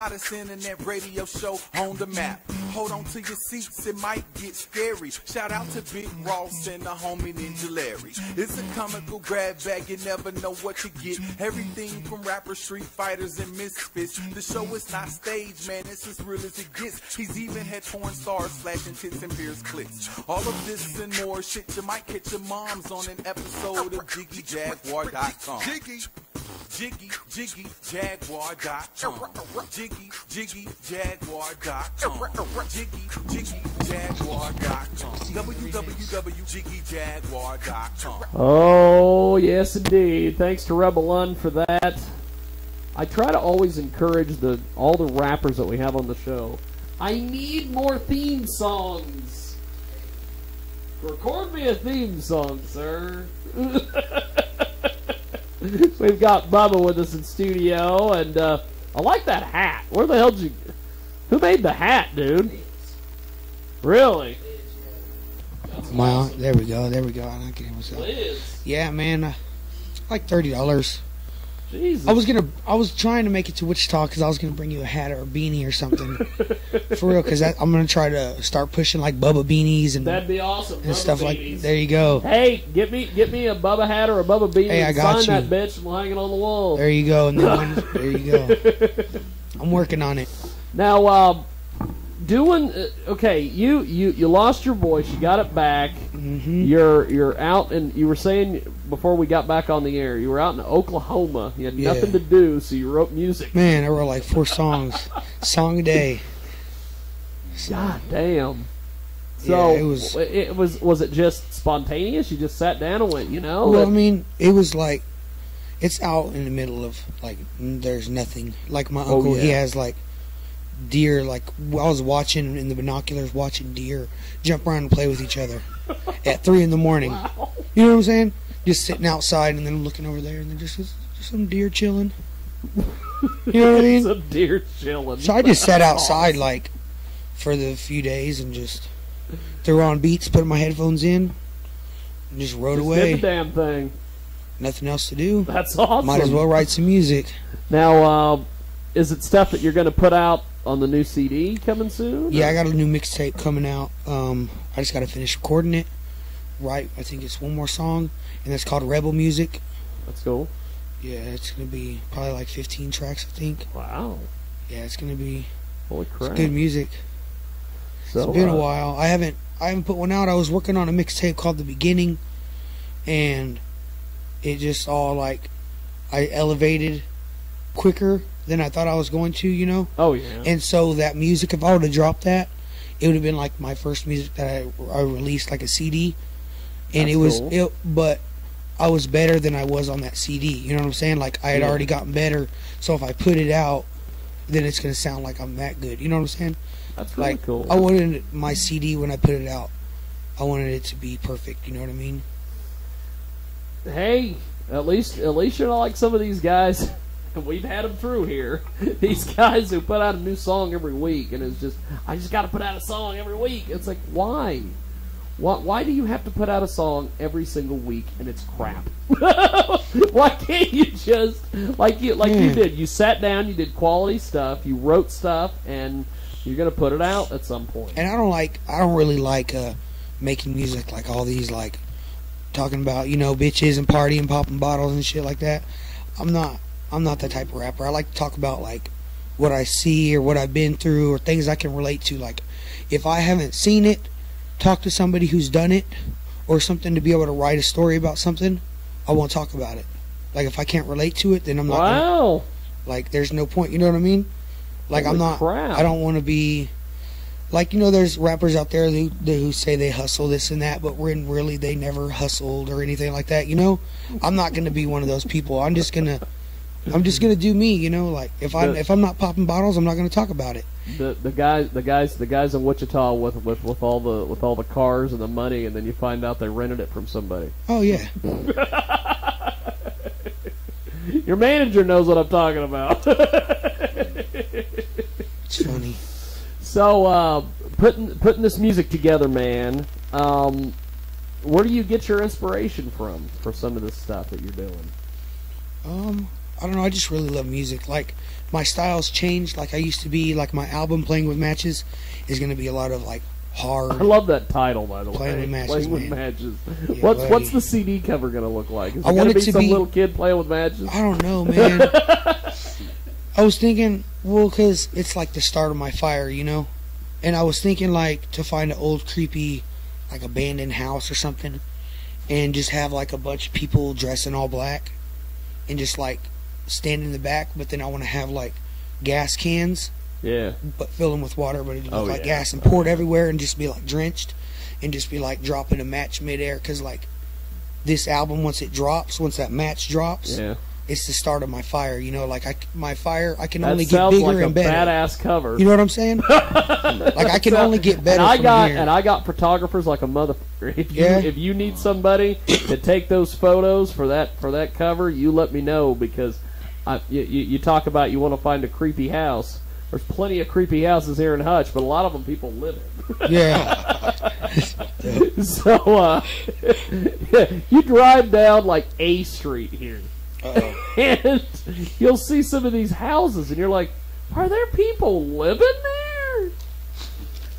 Hottest internet radio show on the map. Hold on to your seats, it might get scary. Shout out to Big Ross and the homie Ninja Larry. It's a comical grab bag, you never know what you get. Everything from rappers, street fighters, and misfits. The show is not staged, man, it's as real as it gets. He's even had porn stars flashing tits and beers clips. All of this and more shit you might catch your moms on an episode of JiggyJaguar.com. JiggyJaguar.com. JiggyJaguar.com. JiggyJaguar.com. www.jiggyjaguar.com. Oh, yes, indeed. Thanks to Rebel Lund for that. I try to always encourage all the rappers that we have on the show. I need more theme songs. Record me a theme song, sir. We've got Bubba with us in studio, and I like that hat. Where the hell did you... Who made the hat, dude? Really? Well, there we go. There we go. I like it. Liz. Yeah, man. Like $30. Jesus. I was trying to make it to Wichita because I was gonna bring you a hat or a beanie or something. For real, because I'm gonna try to start pushing like Bubba beanies and that'd be awesome. and Bubba stuff beanies. like. There you go. Hey, get me a Bubba hat or a Bubba beanie. Hey, I and got sign you. that bitch and we'll hang it on the wall. There you go. And then there you go. I'm working on it. Now, okay, you lost your voice. You got it back. Mm-hmm. You're out, and you were saying before we got back on the air, you were out in Oklahoma. You had nothing to do, so you wrote music. Man, I wrote like 4 songs, song a day. God damn. So yeah, it was it just spontaneous? You just sat down and went, Well, I mean, it was like it's out in the middle of like there's nothing. Like my uncle, he has like deer. Like I was watching in the binoculars, watching deer jump around and play with each other at 3 in the morning. Wow. You know what I'm saying? Just sitting outside and then looking over there, and then just some deer chilling. You know what I mean? Some deer chilling. So I just sat outside like for the few days and just threw on beats, put my headphones in, and just rode away. Did the damn thing. Nothing else to do. That's awesome. Might as well write some music. Now, is it stuff that you're going to put out on the new CD coming soon? Yeah, I got a new mixtape coming out. I just got to finish recording it. Right, I think it's one more song, and it's called Rebel Music. That's cool. Yeah, it's going to be probably like 15 tracks, I think. Wow. Yeah, it's going to be Holy crap. good music. So, It's been a while. I haven't put one out. I was working on a mixtape called The Beginning, and it just all like I elevated quicker than I thought I was going to, Oh, yeah. And so that music, if I would have dropped that, it would have been like my first music that I released like a CD. And That's cool. But I was better than I was on that CD. You know what I'm saying? Like I had already gotten better. So if I put it out, then it's gonna sound like I'm that good. You know what I'm saying? That's really Like cool. I wanted my CD when I put it out, I wanted it to be perfect. You know what I mean? Hey, at least you're not like some of these guys. We've had them through here. These guys who put out a new song every week, and it's just, I just got to put out a song every week. It's like, why? Why do you have to put out a song every single week and it's crap? Why can't you just like you did? You sat down, you did quality stuff, you wrote stuff, and you're gonna put it out at some point. And I don't really like making music like all these like talking about bitches and partying, popping bottles and shit like that. I'm not that type of rapper. I like to talk about like what I see or what I've been through or things I can relate to. Like if I haven't seen it, talk to somebody who's done it or something to be able to write a story about something, I won't talk about it. Like if I can't relate to it, then I'm not gonna, like there's no point, you know what I mean? Like Holy I'm not crap. I don't want to be like, there's rappers out there who say they hustle this and that, but when really they never hustled or anything like that, I'm not going to be one of those people. I'm just going to do me, like if I'm not popping bottles, I'm not going to talk about it. The guys in Wichita with all the cars and the money, and then you find out they rented it from somebody. Oh yeah. Your manager knows what I'm talking about. It's funny. So putting this music together, man. Where do you get your inspiration from for some of this stuff that you're doing? I don't know. I just really love music. Like my style's changed. Like I used to be, like my album Playing With Matches is going to be a lot of like hard. I love that title, by the way. Playing With Matches, Playing With man. Matches. Yeah, What's buddy. the CD cover gonna look like? Is I it want gonna it be to some be- little kid playing with matches? I don't know, man. I was thinking, well, because it's like the start of my fire, you know? And I was thinking, like, to find an old, creepy, like, abandoned house or something, and just have, like, a bunch of people dressed in all black, and just, like, stand in the back, but then I want to have, like, gas cans, Yeah. but fill them with water, but it look Oh, like yeah. gas, and pour it everywhere, and just be, like, drenched, and just be, like, dropping a match midair, because, like, this album, once that match drops, Yeah. it's the start of my fire, you know, like my fire, I can That only get sounds bigger like a and better. badass cover. You know what I'm saying? Like I can only get better And from here. I got photographers like a motherfucker. Yeah. If you need somebody to take those photos for that cover, you let me know, because you talk about you want to find a creepy house. There's plenty of creepy houses here in Hutch, but a lot of them people live in. Yeah. So you drive down like A Street here, and you'll see some of these houses, and you're like, are there people living there?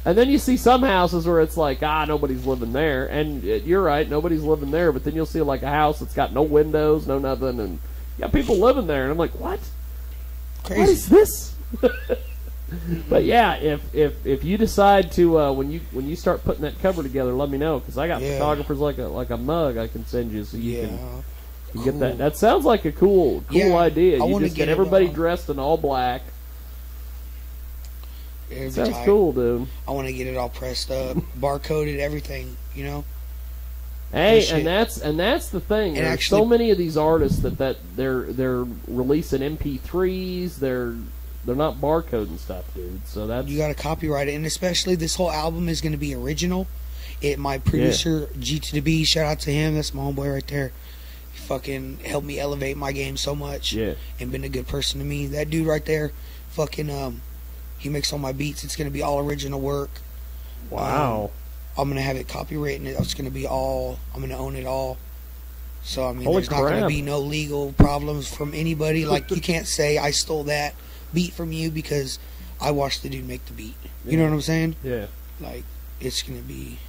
And then you see some houses where it's like, nobody's living there, and you're right, nobody's living there. But then you'll see like a house that's got no windows, no nothing, and you got people living there, and I'm like, what? Crazy. What is this? But yeah, if you decide to when you start putting that cover together, let me know, because I got Yeah. photographers like a mug I can send you, so you can Cool. get that. That sounds like a cool Yeah, idea. I You wanna just get get it everybody all. dressed in all black. Every Sounds time. cool, dude. I want to get it all pressed up, barcoded, everything, you know? Hey, shit. and that's the thing. And There's actually- so many of these artists that they're releasing MP3s. They're not barcoding stuff, dude. So that's You got to copyright it, and especially this whole album is going to be original. My producer, G to the B, shout out to him. That's my homeboy right there. He fucking helped me elevate my game so much. Yeah. And been a good person to me. That dude right there, fucking, he makes all my beats. It's going to be all original work. wow. I'm going to have it copywritten. It's going to be all, I'm going to own it all. So, I mean, Holy there's not going to crap. be no legal problems from anybody. Like, you can't say I stole that beat from you because I watched the dude make the beat. You know what I'm saying? Yeah, Like, it's going to be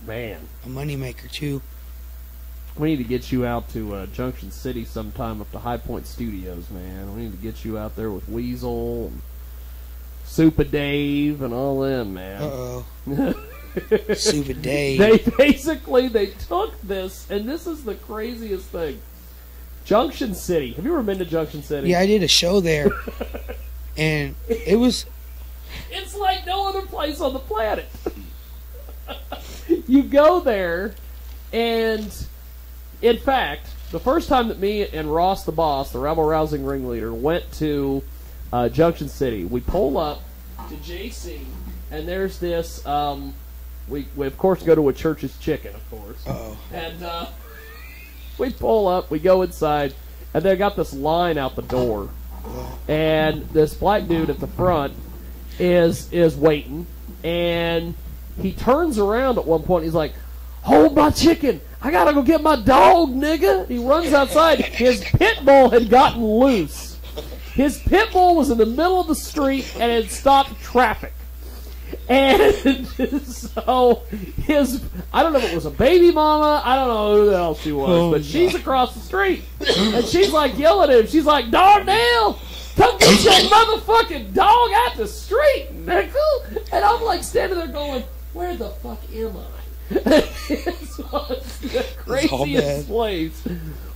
man. a moneymaker, too. We need to get you out to Junction City sometime, up to High Point Studios, man. We need to get you out there with Weasel and Super Dave and all them, man. Uh-oh. Super Dave. They took this, and this is the craziest thing. Junction City. Have you ever been to Junction City? Yeah, I did a show there, and it was... It's like no other place on the planet. You go there, and in fact, the first time that me and Ross the Boss, the Rebel Rousing ringleader, went to Junction City, we pull up to JC, and there's this. We of course go to a Church's Chicken, of course, Uh-oh. and we pull up, we go inside, and they got this line out the door, and this black dude at the front is waiting, and he turns around at one point. He's like, "Hold my chicken! I gotta go get my dog, nigga!" He runs outside. His pit bull had gotten loose. His pit bull was in the middle of the street and had stopped traffic. And so I don't know if it was a baby mama, I don't know who the hell she was, but she's across the street. And she's like yelling at him. She's like, "Darnell, come get your motherfucking dog out the street, nickel!" And I'm like standing there going, "Where the fuck am I?" It's the craziest place.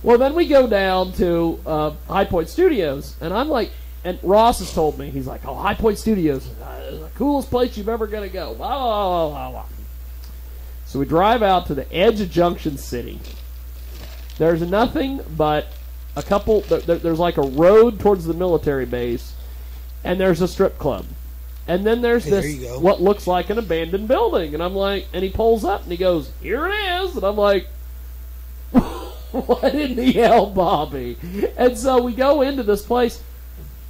Well, then we go down to High Point Studios, and I'm like, and Ross has told me, he's like, "Oh, High Point Studios is the coolest place you've ever gonna go." Blah, blah, blah, blah. So we drive out to the edge of Junction City. There's nothing but a couple. There's like a road towards the military base, and there's a strip club. And then there's There this, you go. what looks like an abandoned building. And I'm like, and he pulls up and he goes, "Here it is." And I'm like, "What in the hell, Bobby?" And so we go into this place.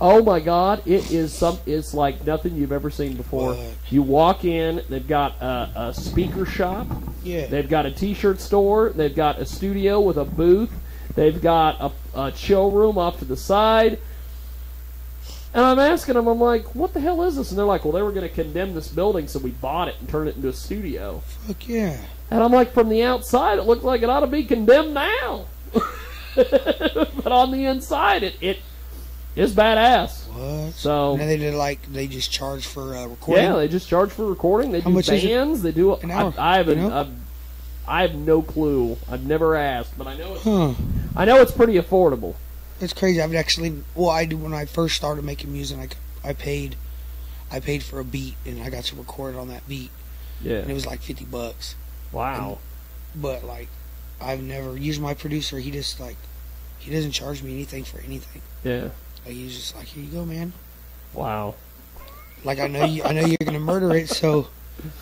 Oh my God, it's like nothing you've ever seen before. What? You walk in, they've got a speaker shop. Yeah. They've got a t-shirt store. They've got a studio with a booth. They've got a chill room off to the side. And I'm asking them, I'm like, what the hell is this? And they're like, well, they were going to condemn this building, so we bought it and turned it into a studio. Fuck yeah. And I'm like, from the outside, it looks like it ought to be condemned now. But on the inside, it is badass. What? So now they just charge for recording. Yeah, they just charge for recording. They do bands. They do. An hour, I have no clue. I've never asked, but I know it's. I know it's pretty affordable. It's crazy. I've actually. Well, I did when I first started making music. I paid for a beat, and I got to record it on that beat. Yeah. And it was like $50. Wow. But like, I've never used my producer. He just he doesn't charge me anything for anything. Yeah. Like, he's just like, here you go, man. Wow. Like, I know you're gonna murder it, so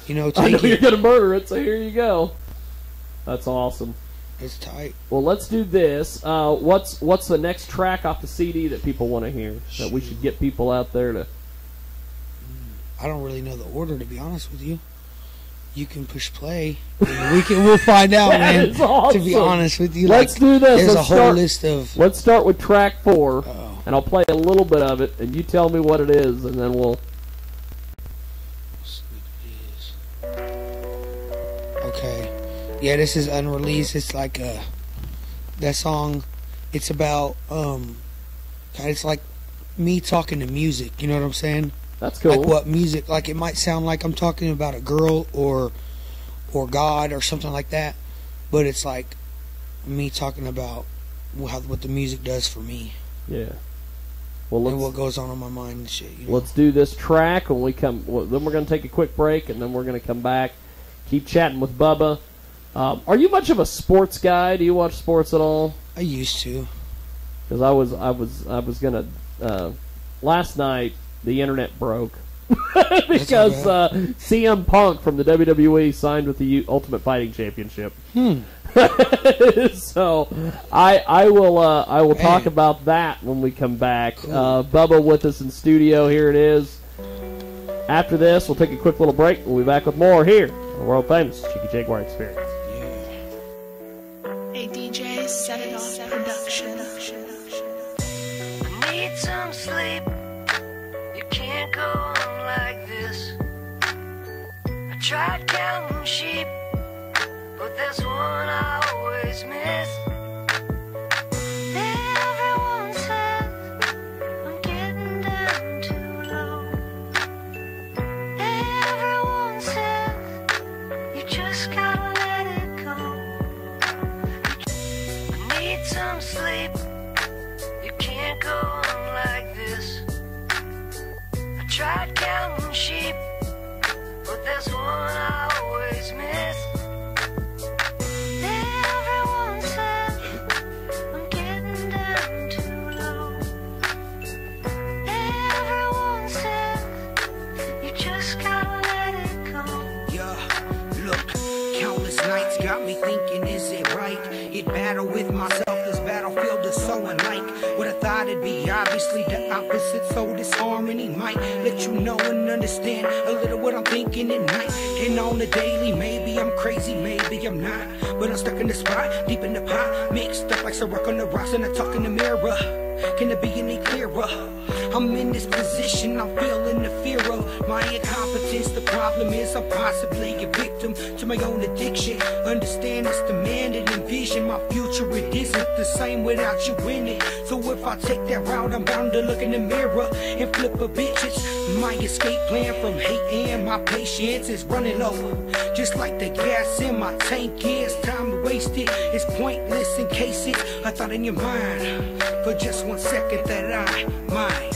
take I know it. you're gonna murder it, so here you go. That's awesome. It's tight. Well, let's do this. What's the next track off the CD that people want to hear that we should get people out there to? I don't really know the order, to be honest with you. You can push play, and we'll find out, man. Is awesome. To be honest with you, let's do this. There's a whole list of. Let's start with track 4, Uh-oh. and I'll play a little bit of it, and you tell me what it is, and then we'll. Okay. Yeah, this is unreleased. It's like that song. It's about it's like me talking to music. You know what I'm saying? That's cool. Like what music? Like it might sound like I'm talking about a girl or God or something like that, but it's like me talking about what the music does for me. Yeah. Well, and what goes on in my mind and shit. Let's do this track when we come. Well, then we're going to take a quick break, and then we're going to come back, keep chatting with Bubba. Are you much of a sports guy? Do you watch sports at all? I used to. Because I was gonna. Last night the internet broke because CM Punk from the WWE signed with the Ultimate Fighting Championship. So I will talk about that when we come back. Cool. Bubba with us in studio. Here it is. After this, we'll take a quick little break. We'll be back with more here on the world famous Jiggy Jaguar Experience. A DJ set it off production. I need some sleep. You can't go on like this. I tried counting sheep, but there's one I always miss. Everyone says I'm getting down too low. Everyone says you just gotta let it go. I need some sleep. You can't go on like this. I tried counting sheep, but there's one I always miss. Everyone says I'm getting down too low. Everyone says you just gotta let it go. Yeah, look, countless nights got me thinking, is it right? It battle with myself, this battlefield is so unlike what I thought it'd be. Obviously the opposite, so this harmony might let you know and understand a little what I'm thinking at night. And on the daily, maybe I'm crazy, maybe I'm not, but I'm stuck in the spot, deep in the pot, mixed up like some rock on the rocks, and I talk in the mirror. Can it be any clearer? I'm in this position, I'm feeling the fear of my incompetence. The problem is I'm possibly a victim to my own addiction. Understand it's demanded, envision my future. It isn't the same without you in it. So if I take that route, I'm bound to look in the mirror and flip a bitch. It's my escape plan from hate, and my patience is running low. Just like the gas in my tank is, time to waste it. It's pointless in case it's a thought in your mind for just 1 second that I might.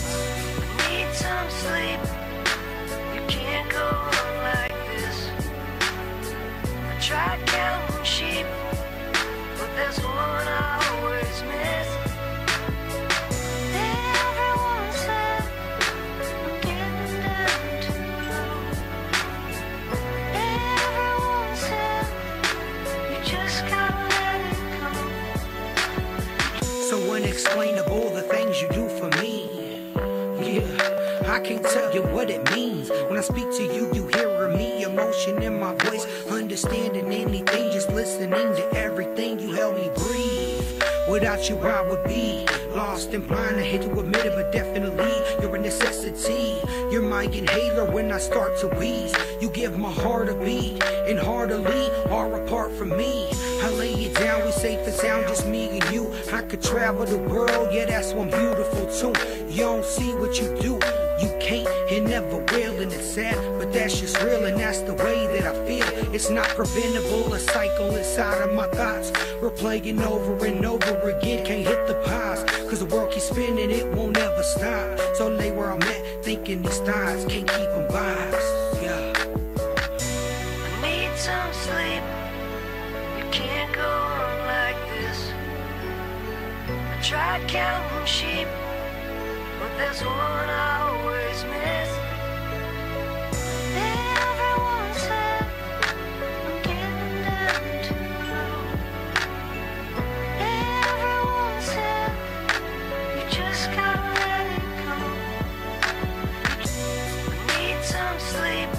Need some sleep. You can't go on like this. I tried counting sheep, but there's one I always miss. Everyone says I'm getting down too low. Everyone says you just gotta let it go. So unexplainable the things you do for me. Yeah, I can't tell you what it means. When I speak to you, you hear me, emotion in my voice, understanding anything, just listening to everything. You help me breathe. Without you, I would be lost and blind. I hate to admit it, but definitely you're a necessity. You're my inhaler when I start to wheeze. You give my heart a beat, and heartily are apart from me. I lay it down, we safe and sound, just me and you. I could travel the world, yeah, that's one beautiful too. You don't see what you do, you can't and never will, and it's sad, but that's just real, and that's the way that I feel. It's not preventable, a cycle inside of my thoughts. We're playing over and over again, can't hit the pause, cause the world keeps spinning, it won't ever stop. So lay where I'm at, thinking these thoughts, can't keep them biased, yeah. I need some sleep. You can't go on like this. I tried counting sheep, but there's one I always miss. Everyone said I'm getting down too low. Everyone said you just gotta let it go. I need some sleep.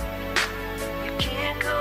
You can't go